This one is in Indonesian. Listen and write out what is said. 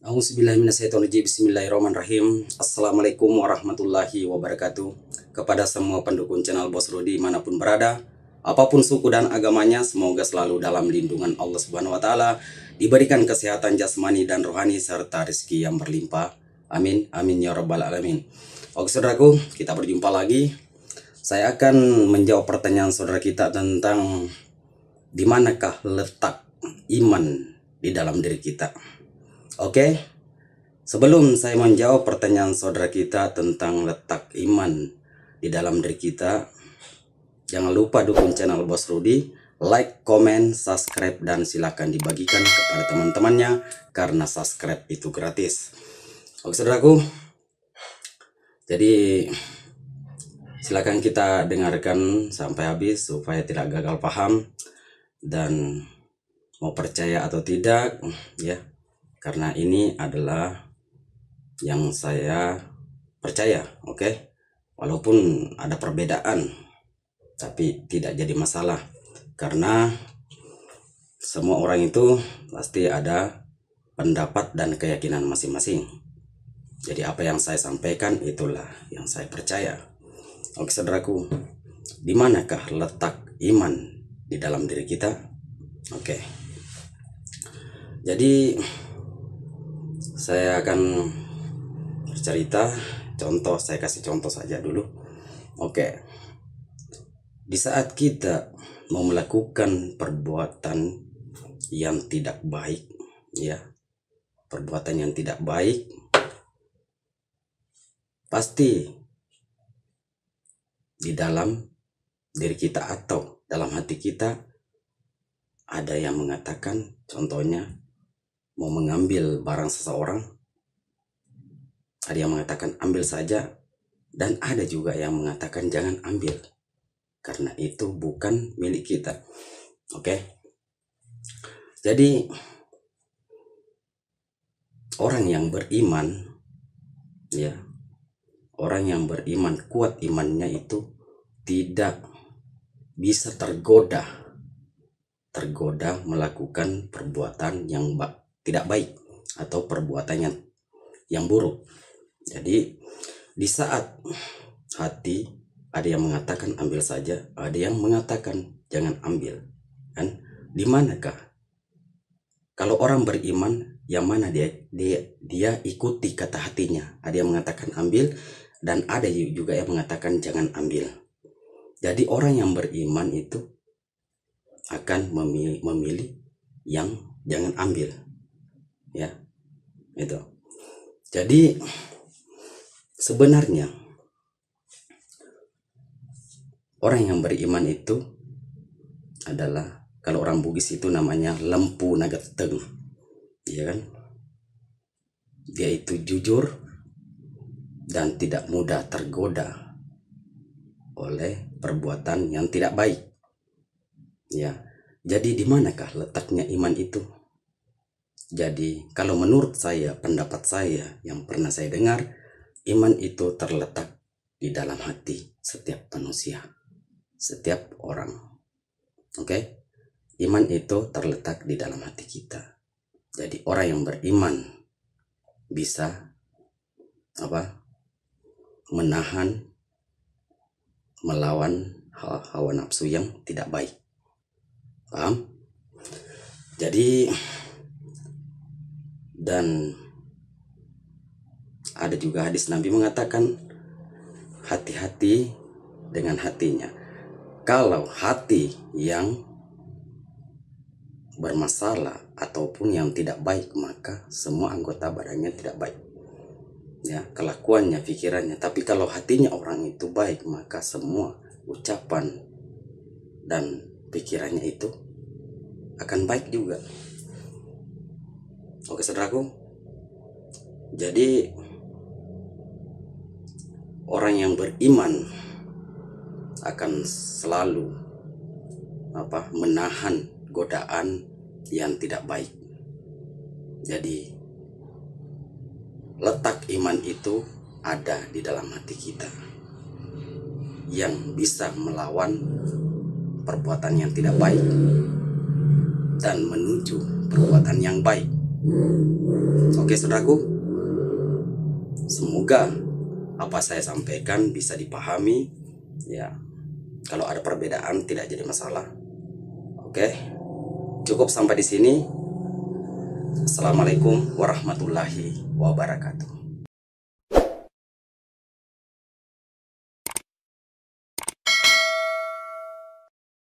Auzubillahiminasyaitonirrajim. Bismillahirrahmanirrahim. Assalamualaikum warahmatullahi wabarakatuh. Kepada semua pendukung channel Bos Rudi manapun berada, apapun suku dan agamanya, semoga selalu dalam lindungan Allah Subhanahu wa taala, diberikan kesehatan jasmani dan rohani serta rezeki yang berlimpah. Amin amin ya rabbal alamin. Oke saudaraku, kita berjumpa lagi. Saya akan menjawab pertanyaan saudara kita tentang di manakah letak iman di dalam diri kita. Oke, sebelum saya menjawab pertanyaan saudara kita tentang letak iman di dalam diri kita, jangan lupa dukung channel Bos Rudi, like, komen, subscribe, dan silakan dibagikan kepada teman-temannya karena subscribe itu gratis. Oke saudaraku, jadi silakan kita dengarkan sampai habis supaya tidak gagal paham dan mau percaya atau tidak ya. Karena ini adalah yang saya percaya, oke? Walaupun ada perbedaan, tapi tidak jadi masalah. Karena semua orang itu pasti ada pendapat dan keyakinan masing-masing. Jadi apa yang saya sampaikan itulah yang saya percaya. Oke saudaraku, di manakah letak iman di dalam diri kita? Oke. Jadi saya akan bercerita, saya kasih contoh saja dulu. Oke. Di saat kita mau melakukan perbuatan yang tidak baik, ya. Perbuatan yang tidak baik pasti di dalam diri kita atau dalam hati kita ada yang mengatakan, contohnya mau mengambil barang seseorang, ada yang mengatakan ambil saja, dan ada juga yang mengatakan jangan ambil karena itu bukan milik kita. Oke. Jadi orang yang beriman, ya, orang yang beriman, kuat imannya itu tidak bisa tergoda melakukan perbuatan yang tidak baik atau perbuatan yang buruk. Jadi di saat hati ada yang mengatakan ambil saja, ada yang mengatakan jangan ambil, kan? Di manakah kalau orang beriman, yang mana dia ikuti kata hatinya? Ada yang mengatakan ambil dan ada juga yang mengatakan jangan ambil. Jadi orang yang beriman itu akan memilih yang jangan ambil. Ya, itu. Jadi sebenarnya orang yang beriman itu adalah, kalau orang Bugis itu namanya lempu nagateng, ya kan? Dia itu jujur dan tidak mudah tergoda oleh perbuatan yang tidak baik. Ya, jadi di manakah letaknya iman itu? Jadi kalau menurut saya, pendapat saya yang pernah saya dengar, iman itu terletak di dalam hati setiap manusia, setiap orang. Oke? Iman itu terletak di dalam hati kita. Jadi orang yang beriman bisa menahan, melawan hawa nafsu yang tidak baik. Paham? Jadi dan ada juga hadis Nabi mengatakan hati-hati dengan hatinya. Kalau hati yang bermasalah ataupun yang tidak baik, maka semua anggota badannya tidak baik. Ya, kelakuannya, pikirannya. Tapi kalau hatinya orang itu baik, maka semua ucapan dan pikirannya itu akan baik juga. Oke saudaraku, jadi orang yang beriman akan selalu menahan godaan yang tidak baik. Jadi letak iman itu ada di dalam hati kita yang bisa melawan perbuatan yang tidak baik dan menuju perbuatan yang baik. Oke saudaraku, semoga apa saya sampaikan bisa dipahami ya. Kalau ada perbedaan tidak jadi masalah. Oke, cukup sampai di sini. Assalamualaikum warahmatullahi wabarakatuh.